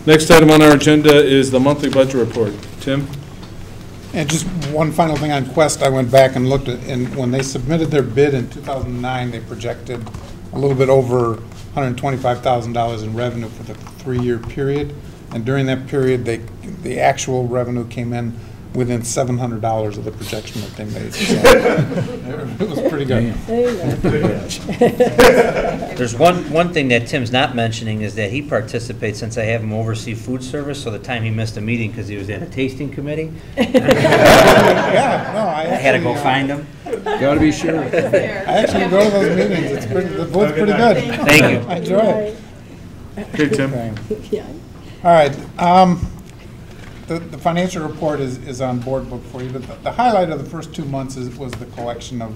Next item on our agenda is the monthly budget report. Tim? And just one final thing on Quest, I went back and looked at, and when they submitted their bid in 2009, they projected a little bit over $125,000 in revenue for the 3-year period. And during that period, the actual revenue came in within $700 of the projection that they made. So it was pretty good. There's one thing that Tim's not mentioning is that he participates, since I have him oversee food service, so the time he missed a meeting because he was at a tasting committee. Yeah, no, I had to go find him. Got to be sure. I actually go to those meetings. It's pretty, both pretty good. Thank you. I enjoy it. Okay, Tim. Okay. All right. The financial report is on board book for you. But the highlight of the first 2 months was the collection of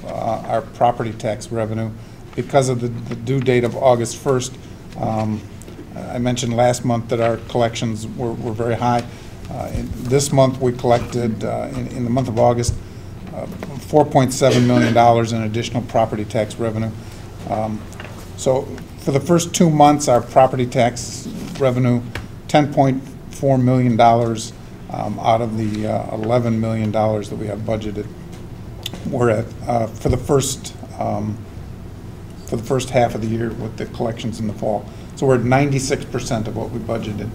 our property tax revenue because of the due date of August 1st. I mentioned last month that our collections were very high. This month we collected, in the month of August, $4.7 million in additional property tax revenue. So for the first 2 months, our property tax revenue, $10.4 million out of the $11 million that we have budgeted. We're at for the first half of the year with the collections in the fall. So we're at 96% of what we budgeted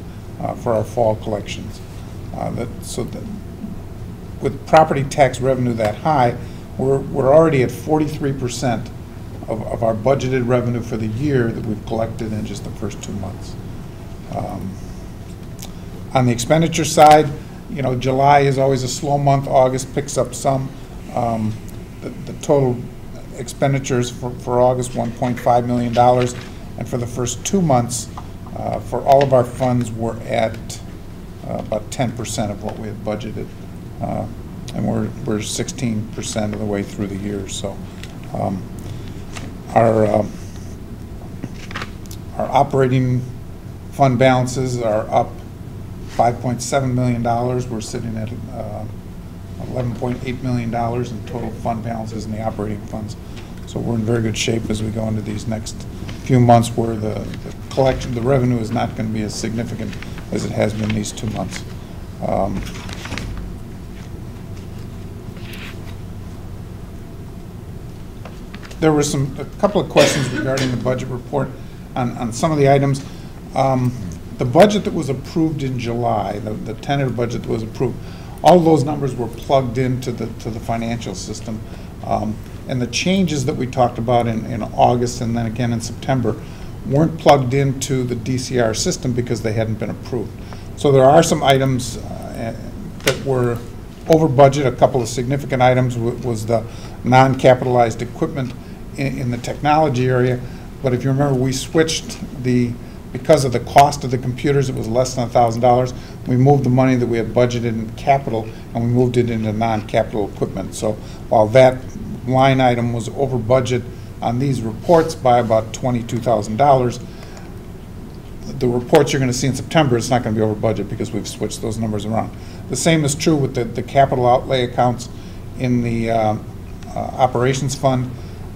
for our fall collections. With property tax revenue that high, we're already at 43% of our budgeted revenue for the year that we've collected in just the first 2 months. On the expenditure side, July is always a slow month. August picks up some. The total expenditures for August, $1.5 million. And for the first 2 months, for all of our funds, we're at about 10% of what we had budgeted. And we're 16% of the way through the year. So our operating fund balances are up $5.7 million. We're sitting at $11.8 million in total fund balances in the operating funds. So we're in very good shape as we go into these next few months where the collection, the revenue is not going to be as significant as it has been these 2 months. There were a couple of questions regarding the budget report on some of the items. The budget that was approved in July, the tentative budget that was approved, all of those numbers were plugged into the financial system. And the changes that we talked about in August and then again in September weren't plugged into the DCR system because they hadn't been approved. So there are some items that were over budget. A couple of significant items was the non-capitalized equipment in the technology area. But if you remember, we switched because of the cost of the computers, it was less than $1,000. We moved the money that we had budgeted in capital and we moved it into non-capital equipment. So while that line item was over budget on these reports by about $22,000, the reports you're going to see in September, it's not going to be over budget because we've switched those numbers around. The same is true with the capital outlay accounts in the operations fund.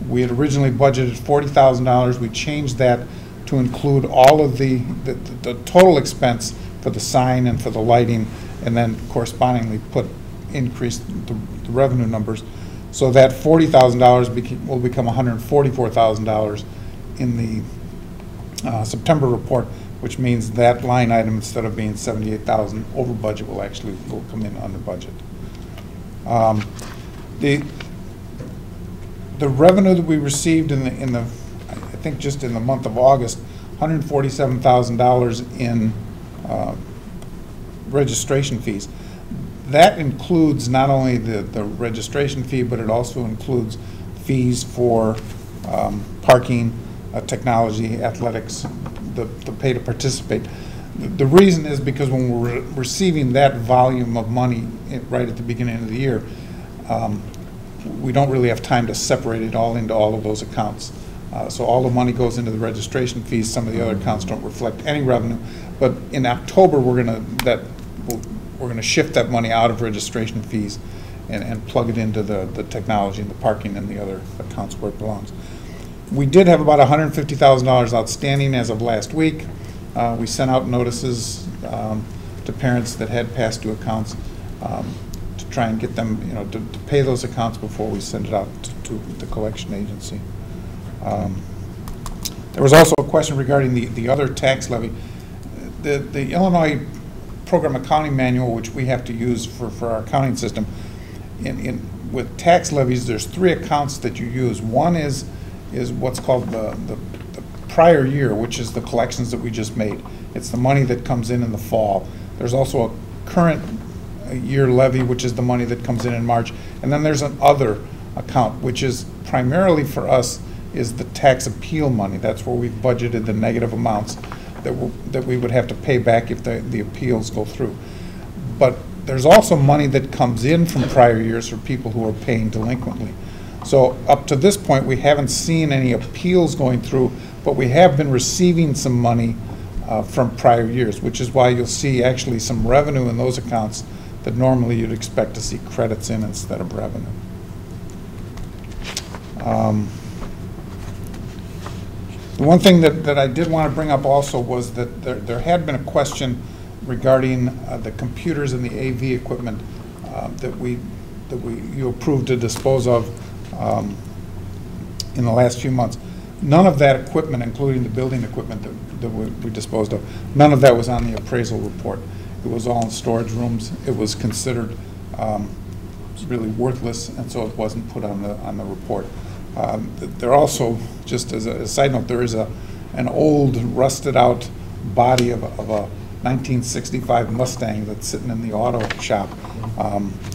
We had originally budgeted $40,000. We changed that to include all of the total expense for the sign and for the lighting, and then correspondingly increase the revenue numbers. So that $40,000 will become $144,000 in the September report, which means that line item, instead of being $78,000 over budget, will come in under budget. The revenue that we received in the I think just in the month of August, $147,000 in registration fees. That includes not only the registration fee, but it also includes fees for parking, technology, athletics, the pay to participate. The reason is because when we're receiving that volume of money right at the beginning of the year, we don't really have time to separate it all into all of those accounts. So all the money goes into the registration fees. Some of the other accounts don't reflect any revenue. But in October, we're going to shift that money out of registration fees and plug it into the technology and the parking and the other accounts where it belongs. We did have about $150,000 outstanding as of last week. we sent out notices to parents that had past due accounts to try and get them, to pay those accounts before we send it out to the collection agency. There was also a question regarding the other tax levy. The Illinois Program Accounting Manual, which we have to use for our accounting system, with tax levies, there's 3 accounts that you use. One is what's called the prior year, which is the collections that we just made. It's the money that comes in the fall. There's also a current year levy, which is the money that comes in March. And then there's an other account, which is primarily for us is the tax appeal money. That's where we've budgeted the negative amounts that we would have to pay back if the appeals go through. But there's also money that comes in from prior years for people who are paying delinquently. So up to this point, we haven't seen any appeals going through, but we have been receiving some money from prior years, which is why you'll see actually some revenue in those accounts that normally you'd expect to see credits in instead of revenue. The one thing that I did want to bring up also was that there had been a question regarding the computers and the AV equipment that you approved to dispose of in the last few months. None of that equipment, including the building equipment that we disposed of, none of that was on the appraisal report. It was all in storage rooms. It was considered really worthless, and so it wasn't put on the report. There also, just as a side note, there is an old, rusted-out body of a 1965 Mustang that's sitting in the auto shop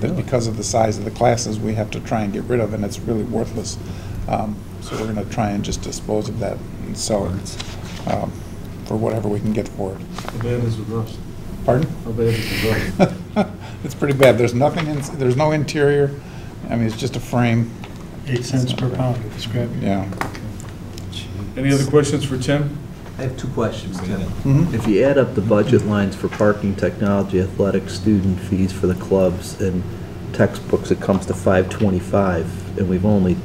that because of the size of the classes we have to try and get rid of, and it's really worthless. So we're going to try and just dispose of that and sell it for whatever we can get for it. How bad is the rust? Pardon? How bad is the rust? It's pretty bad. There's nothing. There's no interior. I mean, it's just a frame. 8 cents per pound at the scrap yard. Yeah. Any other questions for Tim? I have 2 questions, Tim. Mm-hmm. If you add up the budget lines for parking, technology, athletics, student fees for the clubs, and textbooks, it comes to $525, and we've only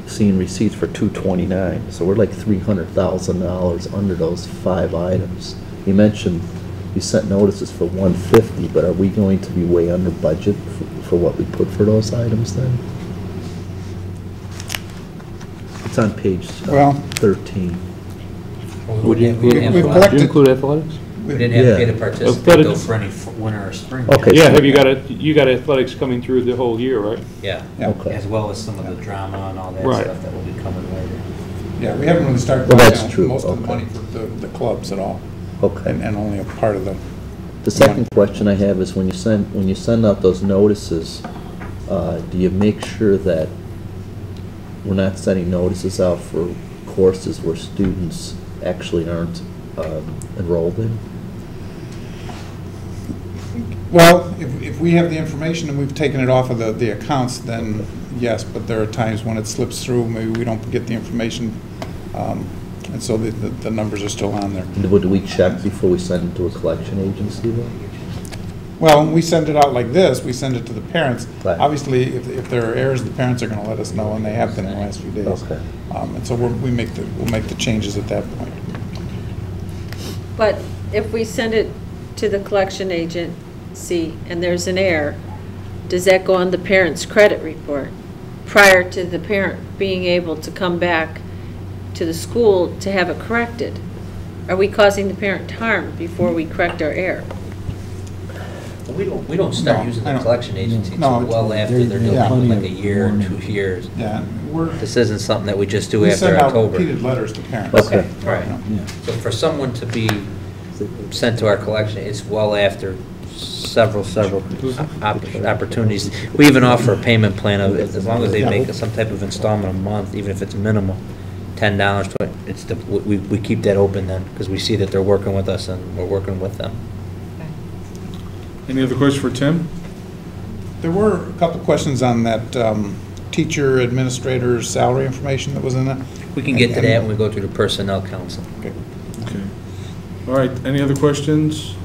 seen receipts for $229, so we're like $300,000 under those 5 items. You mentioned you sent notices for $150, but are we going to be way under budget for what we put for those items then? It's on page 13. We didn't collected- athletics? have to pay the participant bill Athletics. for any winter or spring. Okay. Yeah, have you got athletics coming through the whole year, right? Yeah, Yeah. Okay. as well as some of the drama and all that Right. stuff that will be coming later. Yeah, we haven't really started Well, that's collecting true. most of the Okay. money for the clubs at all, Okay. and only a part of the. The second question I have is when you send out those notices, do you make sure that we're not sending notices out for courses where students actually aren't enrolled in? Well, if we have the information and we've taken it off of the accounts, then yes, but there are times when it slips through, maybe we don't get the information, and so the numbers are still on there. Do we check before we send it to a collection agency then? Well, when we send it out like this, we send it to the parents. Right. Obviously, if there are errors, the parents are going to let us know, and they have been in the last few days. Okay. And so we'll make the changes at that point. But if we send it to the collection agency and there's an error, does that go on the parent's credit report prior to the parent being able to come back to the school to have it corrected? Are we causing the parent harm before we correct our error? We don't start No, using I the don't. collection agency No, until well after they're yeah. delinquent, like a year or 2 years. Yeah, This isn't something that we just do we after send out October. repeated letters to parents. Okay. Right. So for someone to be sent to our collection, it's well after several opportunities. We even offer a payment plan of, as long as they make some type of installment a month, even if it's minimal, $10, we keep that open then, because we see that they're working with us and we're working with them. Any other questions for Tim? There were a couple questions on that teacher administrator salary information that was in that. We can get to that when we go through the personnel council. Okay. Okay. All right, any other questions?